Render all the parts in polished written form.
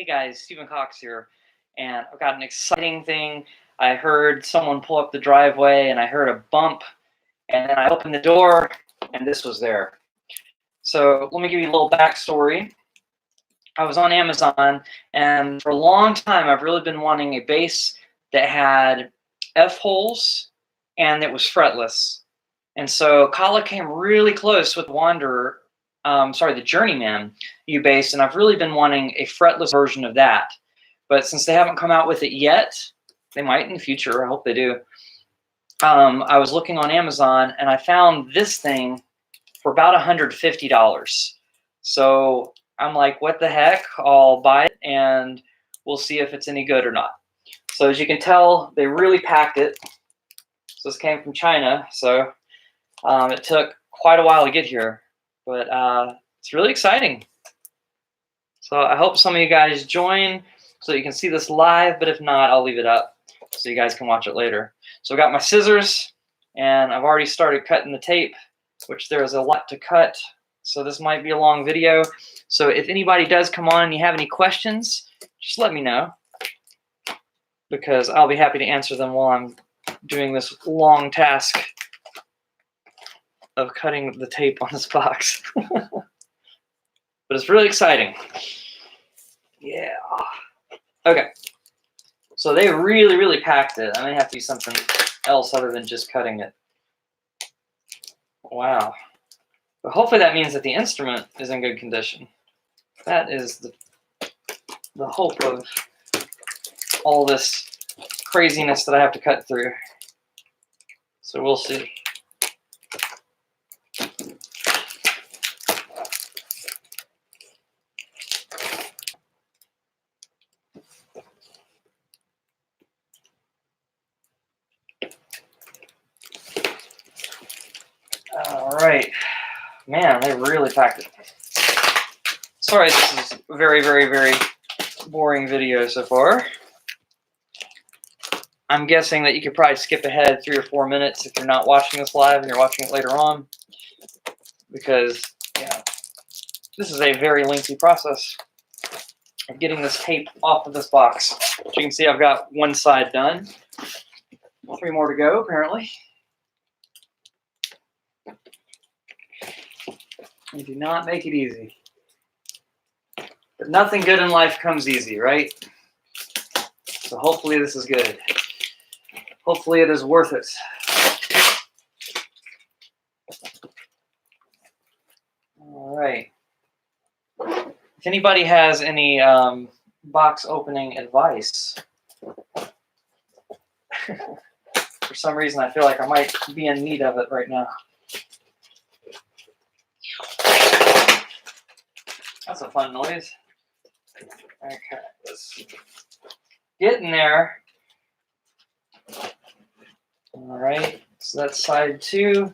Hey guys, Stephen Cox here, and I've got an exciting thing. I heard someone pull up the driveway, and I heard a bump, and then I opened the door, and this was there. So let me give you a little backstory. I was on Amazon, and for a long time, I've really been wanting a bass that had F holes and that was fretless. And so Kala came really close with Wanderer, the Journeyman U bass, and I've really been wanting a fretless version of that. But since they haven't come out with it yet, they might in the future. I hope they do. I was looking on Amazon, and I found this thing for about $150. So I'm like, what the heck? I'll buy it, and we'll see if it's any good or not. So as you can tell, they really packed it. So this came from China, so it took quite a while to get here, but it's really exciting. So I hope some of you guys join so you can see this live, but if not, I'll leave it up so you guys can watch it later. So I got my scissors, and I've already started cutting the tape, which there's a lot to cut, so this might be a long video. So if anybody does come on and you have any questions, just let me know, because I'll be happy to answer them while I'm doing this long task of cutting the tape on this box. But it's really exciting. Yeah. Okay. So they really packed it. I may have to do something else other than just cutting it. Wow. But hopefully that means that the instrument is in good condition. That is the hope of all this craziness that I have to cut through. So we'll see. All right. Man, they really packed it. Sorry, this is a very boring video so far. I'm guessing that you could probably skip ahead 3 or 4 minutes if you're not watching this live and you're watching it later on, because yeah, this is a very lengthy process of getting this tape off of this box. As you can see, I've got one side done. 3 more to go, apparently. You do not make it easy. But nothing good in life comes easy, right? So hopefully this is good. Hopefully it is worth it. All right. If anybody has any box opening advice, for some reason I feel like I might be in need of it right now. That's a fun noise. Okay, let's get in there. All right, so that's side 2.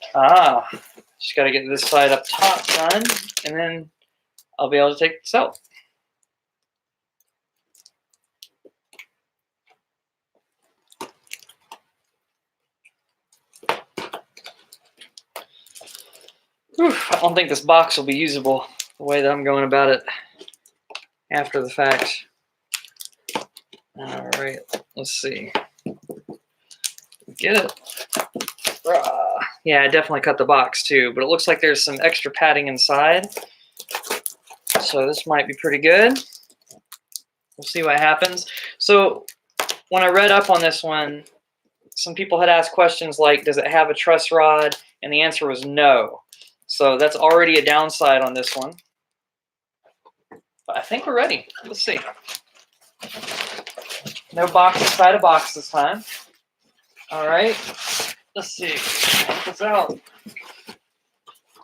Just got to get this side up top done, and then I'll be able to take this out. I don't think this box will be usable the way that I'm going about it after the fact. All right, let's see. Get it. Yeah, I definitely cut the box too, but it looks like there's some extra padding inside. So this might be pretty good. We'll see what happens. So when I read up on this one, some people had asked questions like, does it have a truss rod? And the answer was no. So that's already a downside on this one. But I think we're ready. Let's see. No box inside a box this time. All right. Let's see. Check this out.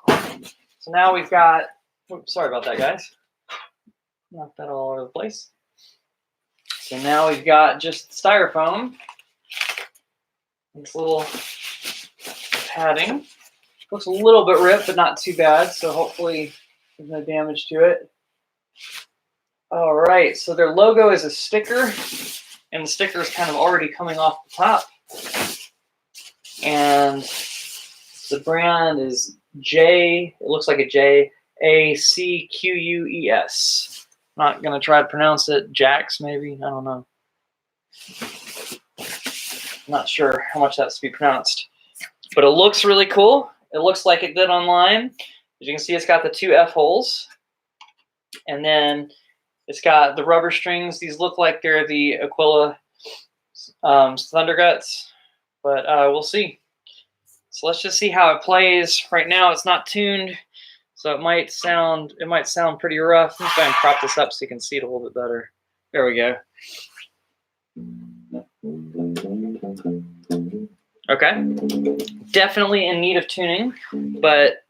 So now we've got, oops, sorry about that, guys. Knocked that all over the place. So now we've got just styrofoam. This little padding. Looks a little bit ripped, but not too bad. So hopefully there's no damage to it. All right, so their logo is a sticker, and the sticker is kind of already coming off the top. And the brand is J, it looks like a J, A-C-Q-U-E-S. Not gonna try to pronounce it. Jax, maybe. I don't know. Not sure how much that's to be pronounced, but it looks really cool. It looks like it did online. As you can see, it's got the 2 F holes, and then it's got the rubber strings. These look like they're the Ukulele Thunder Guts, but we'll see. So let's just see how it plays. Right now, it's not tuned, so it might sound pretty rough. Let's try and prop this up so you can see it a little bit better. There we go. Okay, definitely in need of tuning, but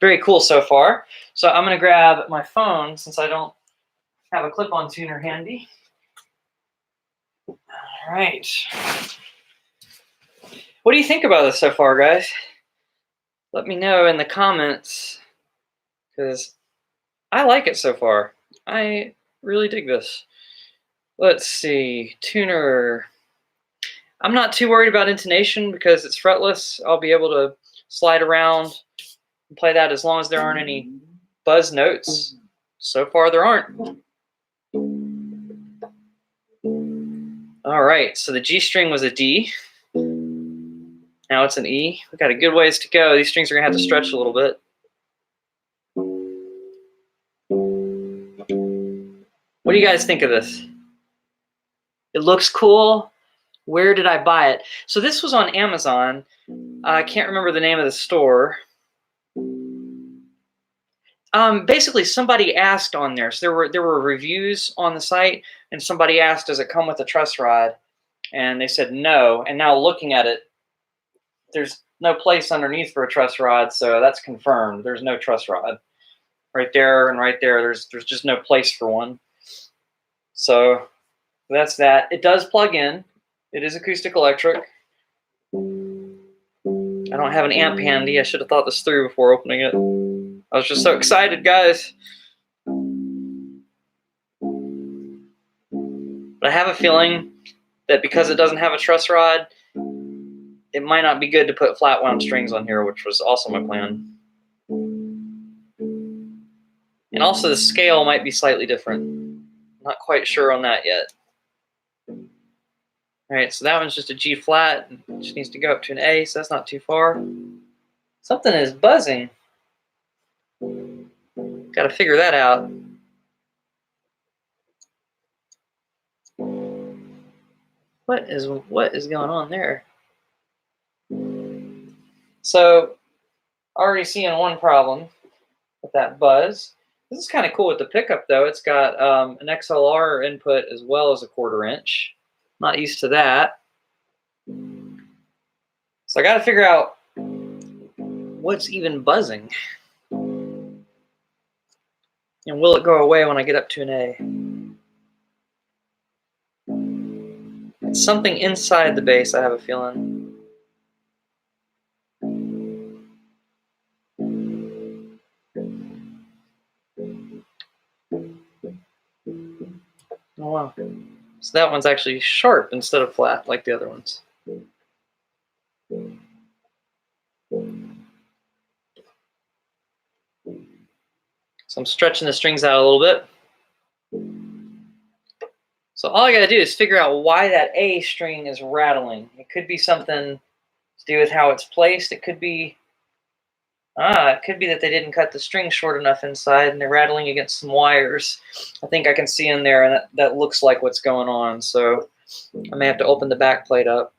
very cool so far. So I'm gonna grab my phone since I don't have a clip-on tuner handy. All right. What do you think about this so far, guys? Let me know in the comments, because I like it so far. I really dig this. Let's see, tuner. I'm not too worried about intonation because it's fretless. I'll be able to slide around and play that as long as there aren't any buzz notes. So far, there aren't. All right, so the G string was a D. Now it's an E. We've got a good ways to go. These strings are gonna have to stretch a little bit. What do you guys think of this? It looks cool. Where did I buy it? So this was on Amazon. I can't remember the name of the store. Basically, somebody asked on there. So there were reviews on the site, and somebody asked, "Does it come with a truss rod?" And they said no. And now looking at it, there's no place underneath for a truss rod, so that's confirmed. There's no truss rod. Right there and right there, there's just no place for one. So that's that. It does plug in. It is acoustic electric. I don't have an amp handy. I should have thought this through before opening it. I was just so excited, guys. But I have a feeling that because it doesn't have a truss rod, it might not be good to put flat wound strings on here, which was also my plan. And also the scale might be slightly different. Not quite sure on that yet. All right, so that one's just a G flat. It just needs to go up to an A, so that's not too far. Something is buzzing. Got to figure that out. What is going on there? So, already seeing one problem with that buzz. This is kind of cool with the pickup, though. It's got an XLR input as well as a 1/4 inch. Not used to that. So I got to figure out what's even buzzing. And will it go away when I get up to an A? It's something inside the bass, I have a feeling. Oh, wow. So that one's actually sharp instead of flat like the other ones. So I'm stretching the strings out a little bit. So all I gotta do is figure out why that A string is rattling. It could be something to do with how it's placed. It could be that they didn't cut the string short enough inside and they're rattling against some wires. I think I can see in there, and that looks like what's going on. So I may have to open the back plate up.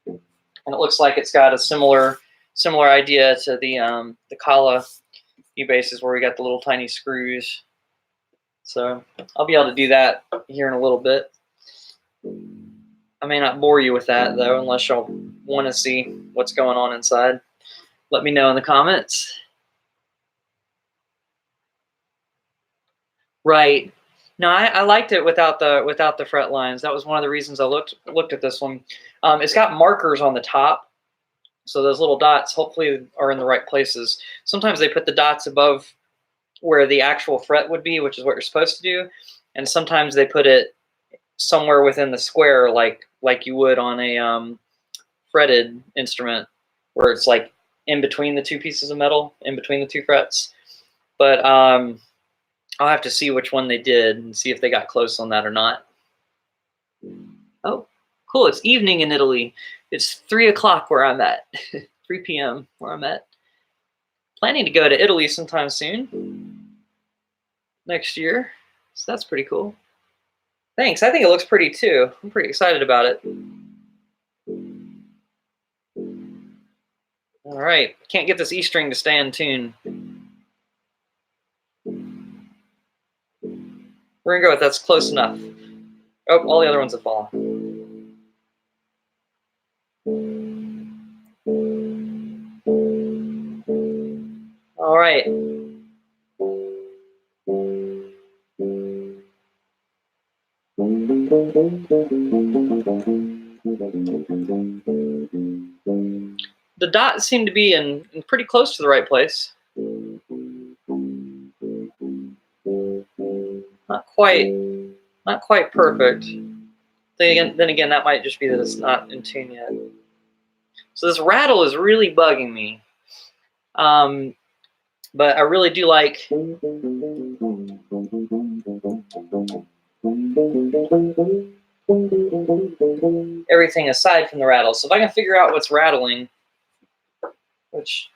And it looks like it's got a similar idea to the Kala E-basses where we got the little tiny screws. So I'll be able to do that here in a little bit. I may not bore you with that, though, unless y'all want to see what's going on inside. Let me know in the comments. Right. No, I liked it without the fret lines. That was one of the reasons I looked at this one. It's got markers on the top, so those little dots hopefully are in the right places. Sometimes they put the dots above where the actual fret would be, which is what you're supposed to do, and sometimes they put it somewhere within the square, like you would on a fretted instrument, where it's like in between the two pieces of metal, in between the two frets. But I'll have to see which one they did and see if they got close on that or not. Oh, cool. It's evening in Italy. It's 3 o'clock where I'm at. 3 p.m. where I'm at. Planning to go to Italy sometime soon. Next year. So that's pretty cool. Thanks. I think it looks pretty too. I'm pretty excited about it. All right. Can't get this E string to stay in tune. We're going to go with that's close enough. Oh, all the other ones have fallen. All right. The dots seem to be in pretty close to the right place. Not quite perfect. Then again, that might just be that it's not in tune yet. So this rattle is really bugging me. But I really do like everything aside from the rattle. So if I can figure out what's rattling, which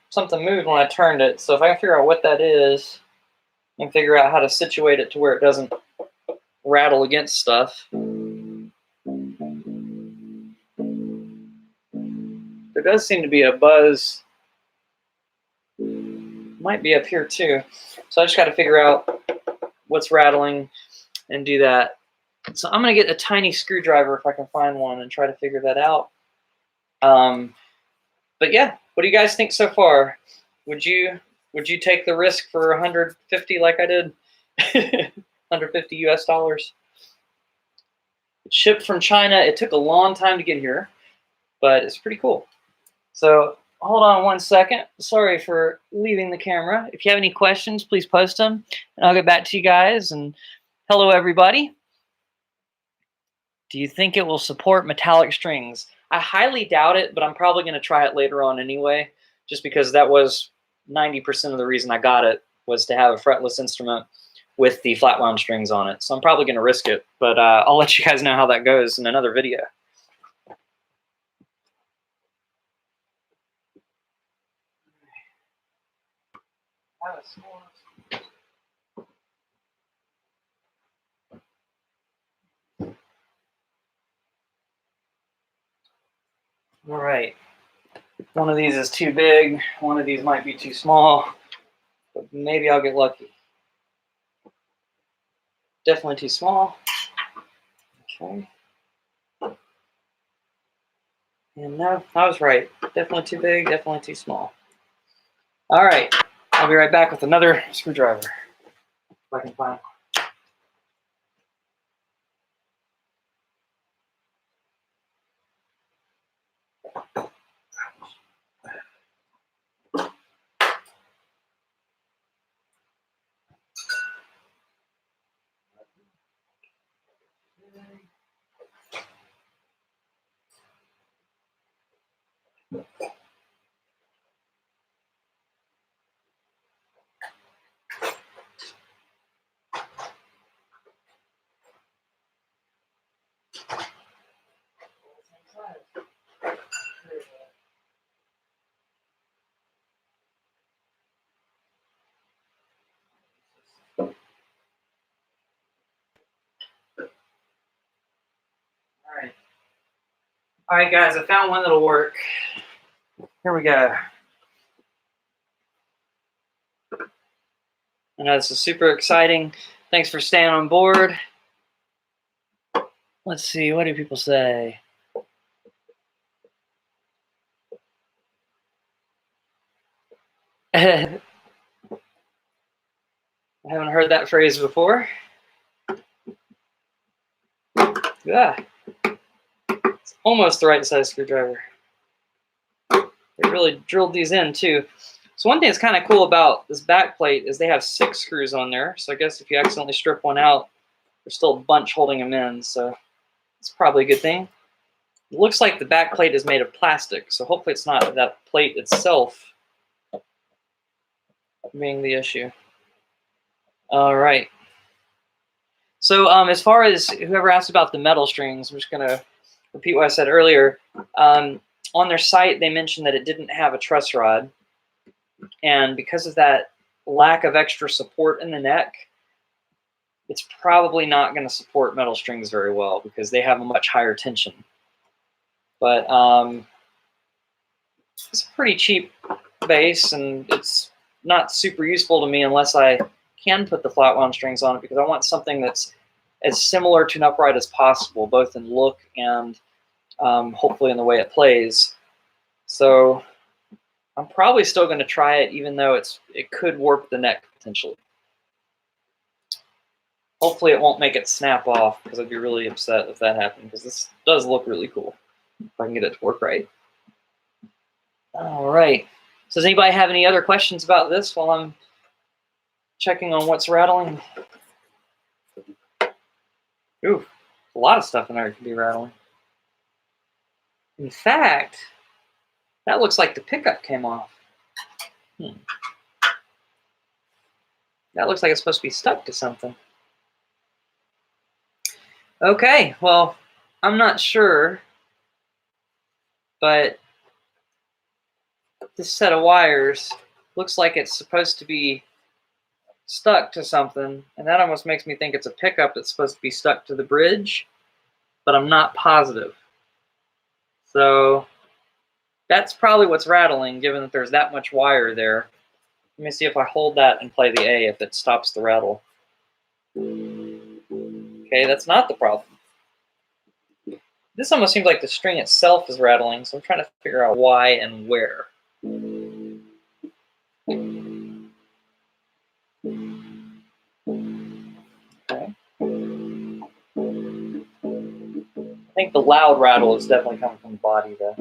something moved when I turned it. So if I can figure out what that is and figure out how to situate it to where it doesn't rattle against stuff. There does seem to be a buzz. Might be up here too. So I just got to figure out what's rattling and do that. So I'm going to get a tiny screwdriver if I can find one and try to figure that out. But yeah, what do you guys think so far? Would you take the risk for 150 like I did? 150 US dollars. It shipped from China. It took a long time to get here, but it's pretty cool. So hold on one second. Sorry for leaving the camera. If you have any questions, please post them, and I'll get back to you guys. And hello, everybody. Do you think it will support metallic strings? I highly doubt it, but I'm probably going to try it later on anyway, just because that was 90% of the reason I got it, was to have a fretless instrument with the flat wound strings on it. So I'm probably going to risk it, but I'll let you guys know how that goes in another video. All right. One of these is too big. One of these might be too small, but maybe I'll get lucky. Definitely too small. Okay. And no, I was right. Definitely too big, definitely too small. All right. I'll be right back with another screwdriver, if I can find one. All right, guys, I found one that'll work. Here we go. I know this is super exciting. Thanks for staying on board. Let's see, what do people say? I haven't heard that phrase before. Yeah, it's almost the right size screwdriver. They really drilled these in too. So one thing that's kind of cool about this back plate is they have 6 screws on there. So I guess if you accidentally strip one out, there's still a bunch holding them in. So it's probably a good thing. It looks like the back plate is made of plastic. So hopefully it's not that plate itself being the issue. All right. So as far as whoever asked about the metal strings, I'm just going to repeat what I said earlier. On their site, they mentioned that it didn't have a truss rod. And because of that lack of extra support in the neck, it's probably not going to support metal strings very well because they have a much higher tension. But it's a pretty cheap bass, and it's not super useful to me unless I can put the flat wound strings on it, because I want something that's as similar to an upright as possible, both in look and hopefully in the way it plays. So I'm probably still going to try it, even though it could warp the neck potentially. Hopefully it won't make it snap off, because I'd be really upset if that happened, because this does look really cool if I can get it to work right. All right. So does anybody have any other questions about this while I'm checking on what's rattling? Ooh, a lot of stuff in there could be rattling. In fact, that looks like the pickup came off. That looks like it's supposed to be stuck to something. Okay, well, I'm not sure, but this set of wires looks like it's supposed to be stuck to something, and that almost makes me think it's a pickup that's supposed to be stuck to the bridge, but I'm not positive. So that's probably what's rattling, given that there's that much wire there. Let me see if I hold that and play the A, if it stops the rattle. Okay, that's not the problem. This almost seems like the string itself is rattling, so I'm trying to figure out why and where. Okay. I think the loud rattle is definitely coming from the body, though.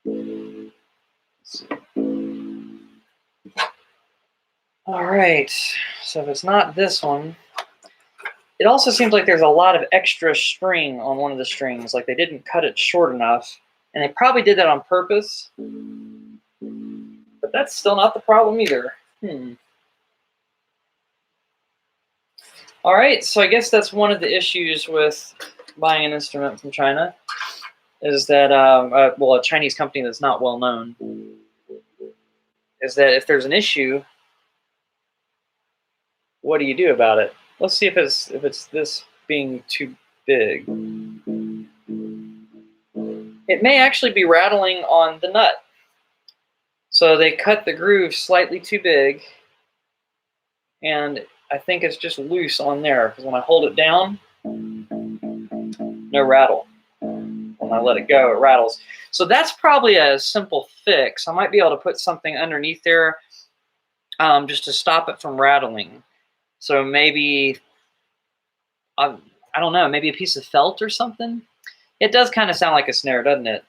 Let's see. All right, so if it's not this one, it also seems like there's a lot of extra string on one of the strings, like they didn't cut it short enough, and they probably did that on purpose, but that's still not the problem either. All right, so I guess that's one of the issues with buying an instrument from China, is that, well, a Chinese company that's not well known, is that if there's an issue, what do you do about it? Let's see if it's this being too big. It may actually be rattling on the nut. So they cut the groove slightly too big, and I think it's just loose on there, because when I hold it down, no rattle. When I let it go, it rattles. So that's probably a simple fix. I might be able to put something underneath there just to stop it from rattling. So maybe, I don't know, maybe a piece of felt or something? It does kind of sound like a snare, doesn't it?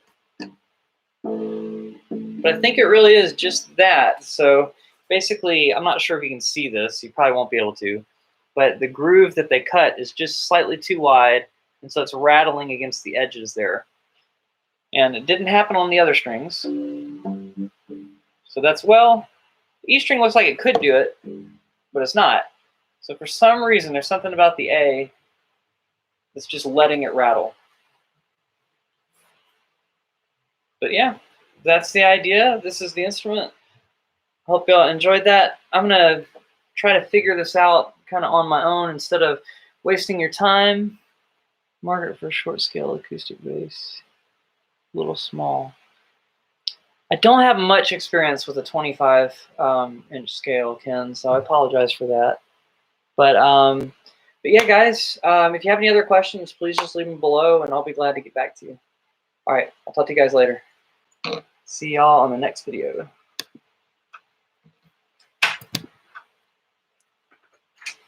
But I think it really is just that. So basically, I'm not sure if you can see this. You probably won't be able to. But the groove that they cut is just slightly too wide, and so it's rattling against the edges there. And it didn't happen on the other strings. So that's, well, the E string looks like it could do it, but it's not. So for some reason, there's something about the A that's just letting it rattle. But yeah, that's the idea. This is the instrument. Hope y'all enjoyed that. I'm going to try to figure this out kind of on my own instead of wasting your time. Market for short scale acoustic bass. A little small. I don't have much experience with a 25-inch scale, Ken, so I apologize for that. But yeah, guys, if you have any other questions, please just leave them below, and I'll be glad to get back to you. All right, I'll talk to you guys later. See y'all on the next video.